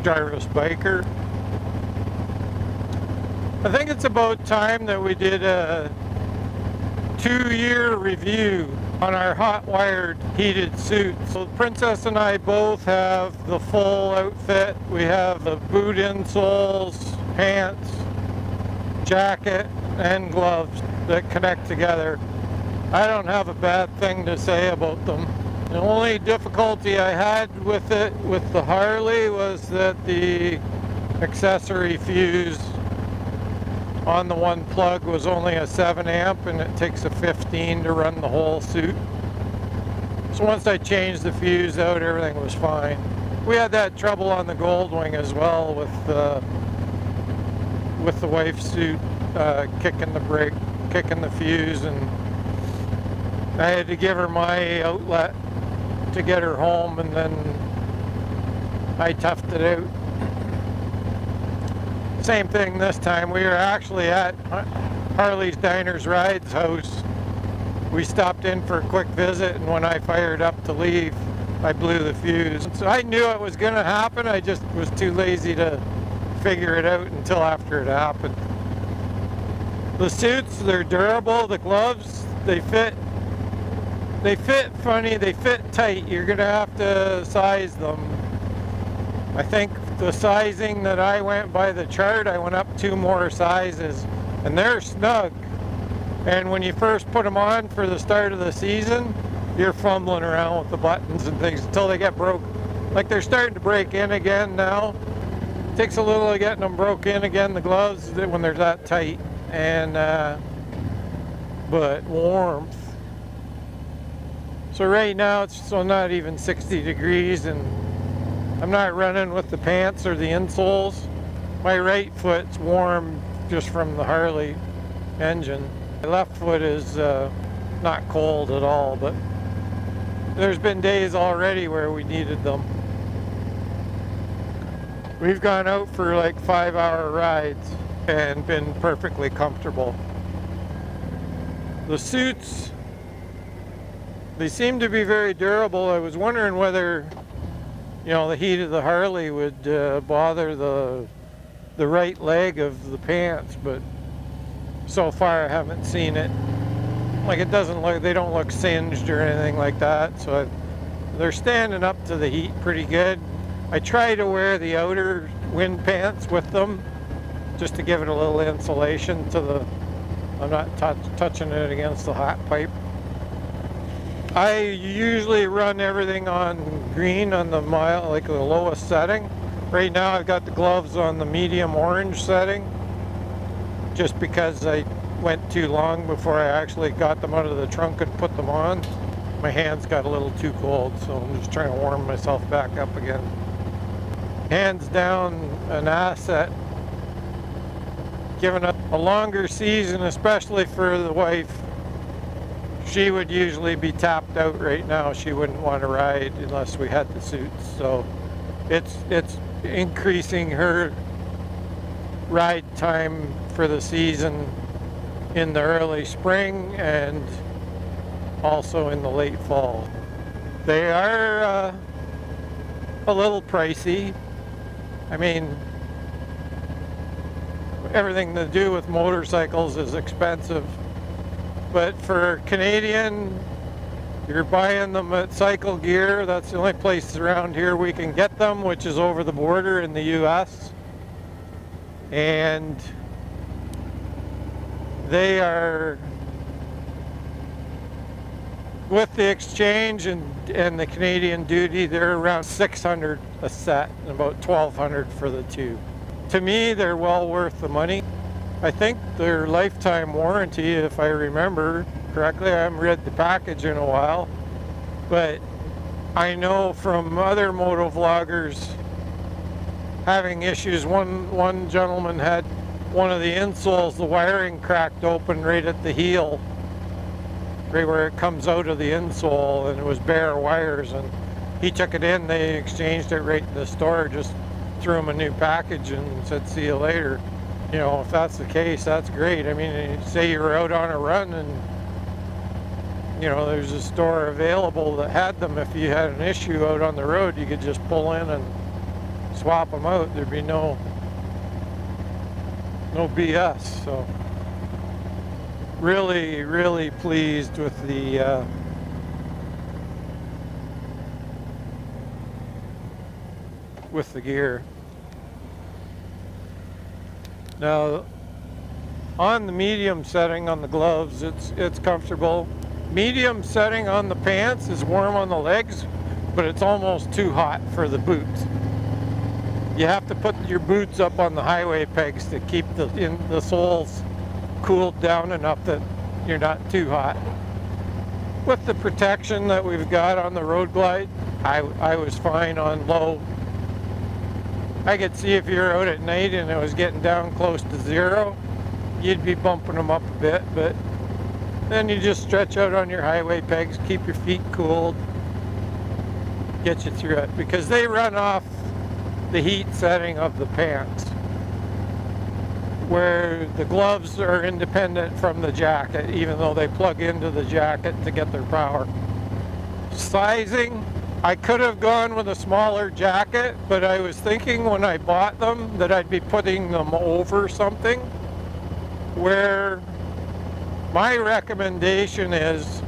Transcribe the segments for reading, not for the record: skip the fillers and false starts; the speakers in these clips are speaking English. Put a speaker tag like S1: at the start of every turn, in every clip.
S1: Jarvisbiker. I think it's about time that we did a 2-year review on our hot wired heated suits. So Princess and I both have the full outfit. We have the boot insoles, pants, jacket, and gloves that connect together. I don't have a bad thing to say about them. The only difficulty I had with it, with the Harley, was that the accessory fuse on the one plug was only a 7 amp and it takes a 15 to run the whole suit. So once I changed the fuse out, everything was fine. We had that trouble on the Goldwing as well with the wife's suit, kicking the brake, kicking the fuse, and I had to give her my outlet to get her home, and then I toughed it out. Same thing this time. We were actually at Harley's Diners Rides house. We stopped in for a quick visit, and when I fired up to leave, I blew the fuse. So I knew it was going to happen. I just was too lazy to figure it out until after it happened. The suits, they're durable. The gloves, they fit funny, they fit tight. You're going to have to size them. I think the sizing that I went by the chart, I went up 2 more sizes, and they're snug. And when you first put them on for the start of the season, you're fumbling around with the buttons and things until they get broke. Like they're starting to break in again now. It takes a little of getting them broke in again, the gloves, when they're that tight. And but warmth. So right now it's still not even 60 degrees, and I'm not running with the pants or the insoles. My right foot's warm just from the Harley engine. My left foot is not cold at all, but there's been days already where we needed them. We've gone out for like 5-hour rides and been perfectly comfortable. The suits, they seem to be very durable. I was wondering whether, you know, the heat of the Harley would bother the right leg of the pants, but so far I haven't seen it. Like, it doesn't look, they don't look singed or anything like that, so they're standing up to the heat pretty good. I try to wear the outer wind pants with them just to give it a little insulation to the, I'm not touching it against the hot pipe. I usually run everything on green on the mild, like the lowest setting. Right now I've got the gloves on the medium orange setting, just because I went too long before I actually got them out of the trunk and put them on. My hands got a little too cold, so I'm just trying to warm myself back up again. Hands down an asset. Given a longer season, especially for the wife, she would usually be tapped out right now. She wouldn't want to ride unless we had the suits. So it's increasing her ride time for the season in the early spring and also in the late fall. They are a little pricey. I mean, everything to do with motorcycles is expensive, but for Canadian, you're buying them at Cycle Gear. That's the only place around here we can get them, which is over the border in the US. And they are, with the exchange and the Canadian duty, they're around $600 a set and about $1,200 for the two. To me, they're well worth the money. I think their lifetime warranty, if I remember correctly, I haven't read the package in a while, but I know from other moto vloggers having issues. One gentleman had one of the insoles, the wiring cracked open right at the heel, right where it comes out of the insole, and it was bare wires, and he took it in, they exchanged it right in the store, just threw him a new package and said, see you later. You know, if that's the case, that's great. I mean, say you were out on a run and, you know, there's a store available that had them. If you had an issue out on the road, you could just pull in and swap them out. There'd be no BS. So really, really pleased with the gear. Now, on the medium setting on the gloves, it's comfortable. Medium setting on the pants is warm on the legs, but it's almost too hot for the boots. You have to put your boots up on the highway pegs to keep the soles cooled down enough that you're not too hot. With the protection that we've got on the Road Glide, I was fine on low. I could see if you're out at night and it was getting down close to zero, you'd be bumping them up a bit, but then you just stretch out on your highway pegs, keep your feet cooled, get you through it, because they run off the heat setting of the pants, where the gloves are independent from the jacket, even though they plug into the jacket to get their power. Sizing, I could have gone with a smaller jacket, but I was thinking when I bought them that I'd be putting them over something, where my recommendation is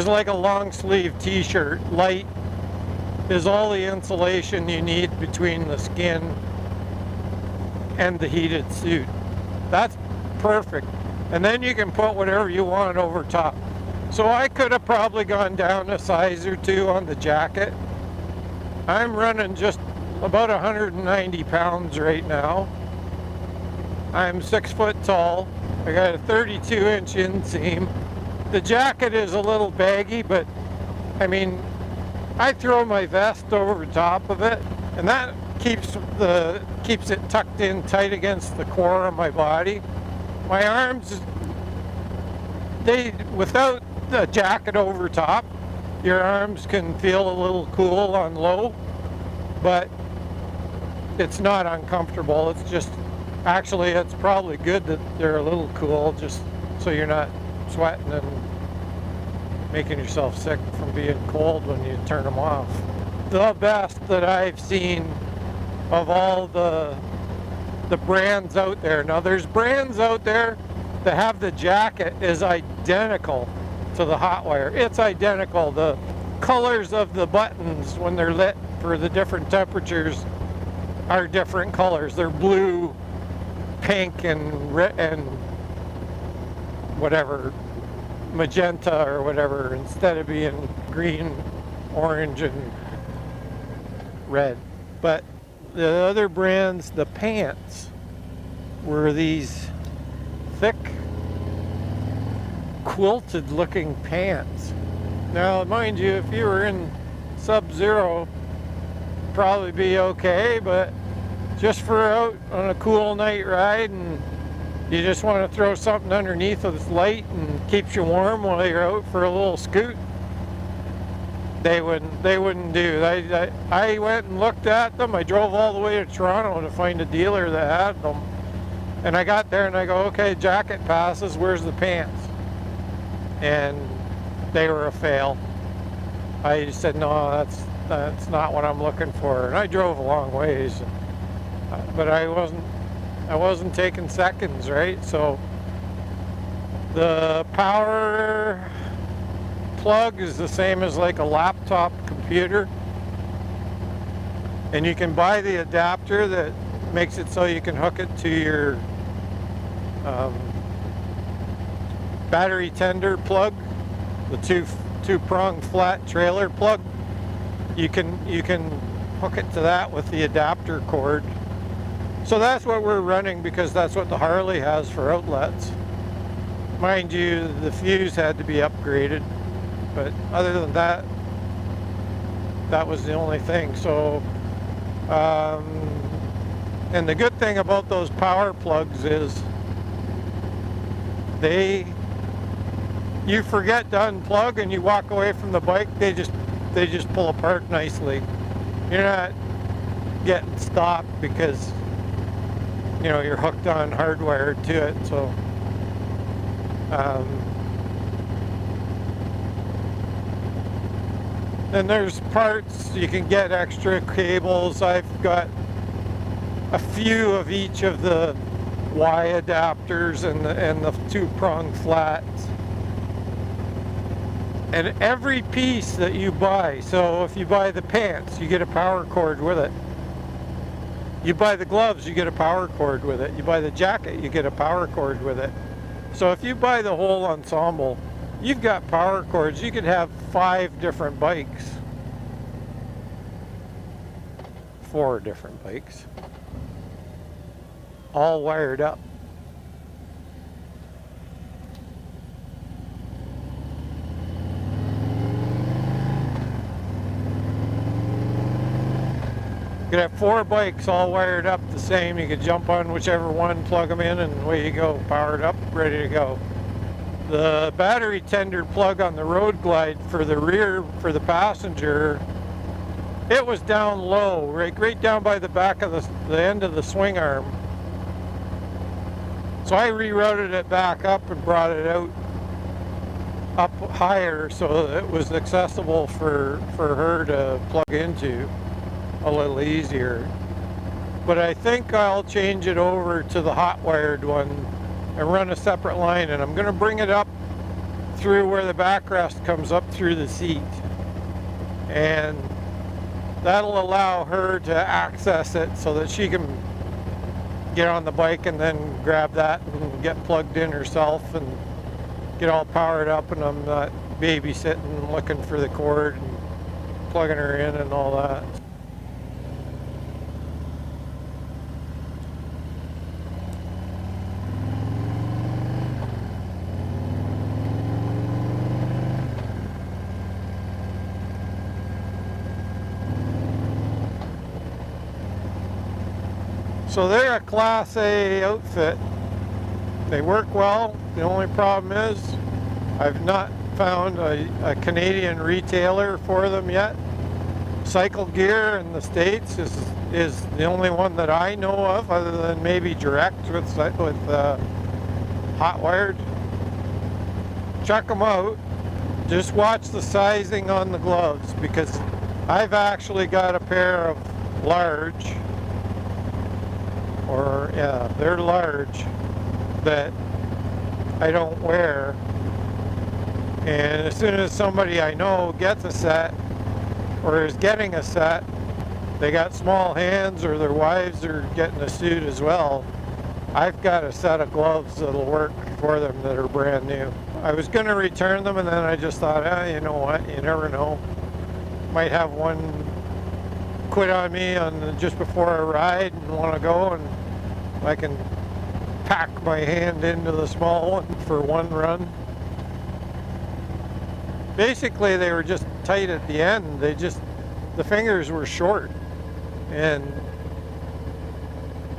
S1: like a long sleeve t-shirt. Light is all the insulation you need between the skin and the heated suit. That's perfect. And then you can put whatever you want over top. So I could have probably gone down a size or two on the jacket. I'm running just about 190 pounds right now. I'm 6 foot tall. I got a 32-inch inseam. The jacket is a little baggy, but I mean, I throw my vest over top of it, and that keeps it tucked in tight against the core of my body. My arms, without the jacket over top, your arms can feel a little cool on low, but it's not uncomfortable. It's just, actually, it's probably good that they're a little cool, just so you're not sweating and making yourself sick from being cold when you turn them off. The best that I've seen of all the brands out there. Now, there's brands out there that have the jacket is identical to the Hotwire. It's identical. The colors of the buttons when they're lit for the different temperatures are different colors. They're blue, pink, and red, and whatever, magenta or whatever, instead of being green, orange, and red. But the other brands, the pants, were these thick, quilted looking pants. Now, mind you, if you were in sub-zero, probably be okay, but just for out on a cool night ride and you just want to throw something underneath that's light and keeps you warm while you're out for a little scoot, they wouldn't do. I went and looked at them. I drove all the way to Toronto to find a dealer that had them, and I got there and I go, okay, jacket passes, where's the pants? And they were a fail. I just said, no, that's not what I'm looking for. And I drove a long ways, but I wasn't taking seconds, right? So the power plug is the same as like a laptop computer, and you can buy the adapter that makes it so you can hook it to your battery tender plug, the two-prong flat trailer plug. You can hook it to that with the adapter cord. So that's what we're running, because that's what the Harley has for outlets. Mind you, the fuse had to be upgraded, but other than that, that was the only thing. So, and the good thing about those power plugs is you forget to unplug and you walk away from the bike, they just pull apart nicely. You're not getting stopped because you're hooked on hardwired to it. So Then there's parts you can get extra cables. I've got a few of each of the Y adapters and the two-prong flats. And every piece that you buy, so if you buy the pants, you get a power cord with it. You buy the gloves, you get a power cord with it. You buy the jacket, you get a power cord with it. So if you buy the whole ensemble, you've got power cords. You could have 5 different bikes. 4 different bikes. All wired up. You could have 4 bikes all wired up the same. You could jump on whichever one, plug them in, and away you go. Powered up, ready to go. The battery tender plug on the Road Glide for the rear, for the passenger, it was down low, right down by the back of the end of the swing arm. So I rerouted it back up and brought it out up higher so that it was accessible for her to plug into a little easier. But I think I'll change it over to the hot wired one and run a separate line, and I'm going to bring it up through where the backrest comes up through the seat, and that'll allow her to access it so that she can get on the bike and then grab that and get plugged in herself and get all powered up, and I'm not babysitting looking for the cord and plugging her in and all that. So they're a Class A outfit. They work well. The only problem is I've not found a Canadian retailer for them yet. Cycle Gear in the States is the only one that I know of, other than maybe Direct with hot wired. Check them out. Just watch the sizing on the gloves, because I've actually got a pair of large, or yeah, they're large, that I don't wear. And as soon as somebody I know gets a set or is getting a set, they got small hands or their wives are getting a suit as well, I've got a set of gloves that'll work for them that are brand new. I was going to return them, and then I just thought, you know what, you never know. Might have one quit on me just before I ride and want to go, and I can pack my hand into the small one for one run. Basically, they were just tight at the end. The fingers were short, and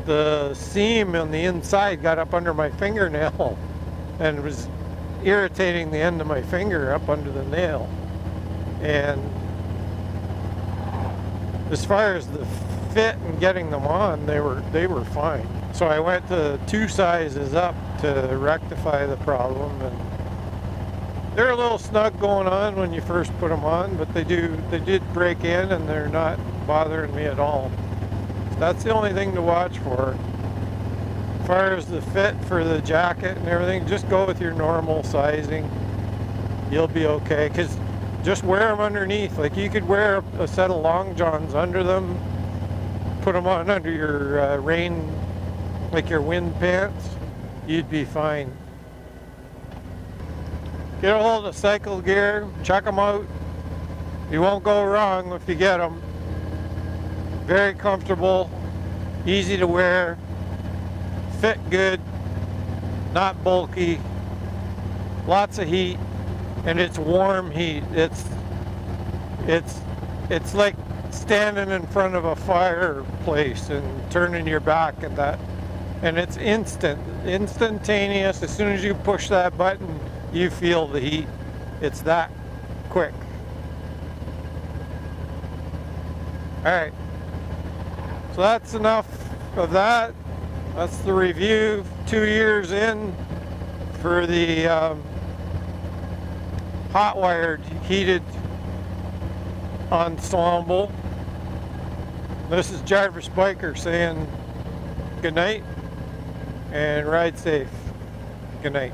S1: the seam on the inside got up under my fingernail and was irritating the end of my finger up under the nail. And as far as the fit and getting them on, they were fine. So I went to 2 sizes up to rectify the problem, and they're a little snug going on when you first put them on, but they did break in, and they're not bothering me at all. So that's the only thing to watch for. As far as the fit for the jacket and everything, just go with your normal sizing. You'll be okay, because just wear them underneath. Like, you could wear a set of long johns under them, put them on under your rain, like your wind pants, you'd be fine. Get a hold of Cycle Gear, check them out. You won't go wrong if you get them. Very comfortable, easy to wear, fit good, not bulky, lots of heat, and it's warm heat. It's like standing in front of a fireplace and turning your back at that. And it's instantaneous. As soon as you push that button, you feel the heat. It's that quick. All right, so that's enough of that. That's the review. 2 years in for the hot wired heated ensemble. This is Jarvisbiker saying good night and ride safe. Good night.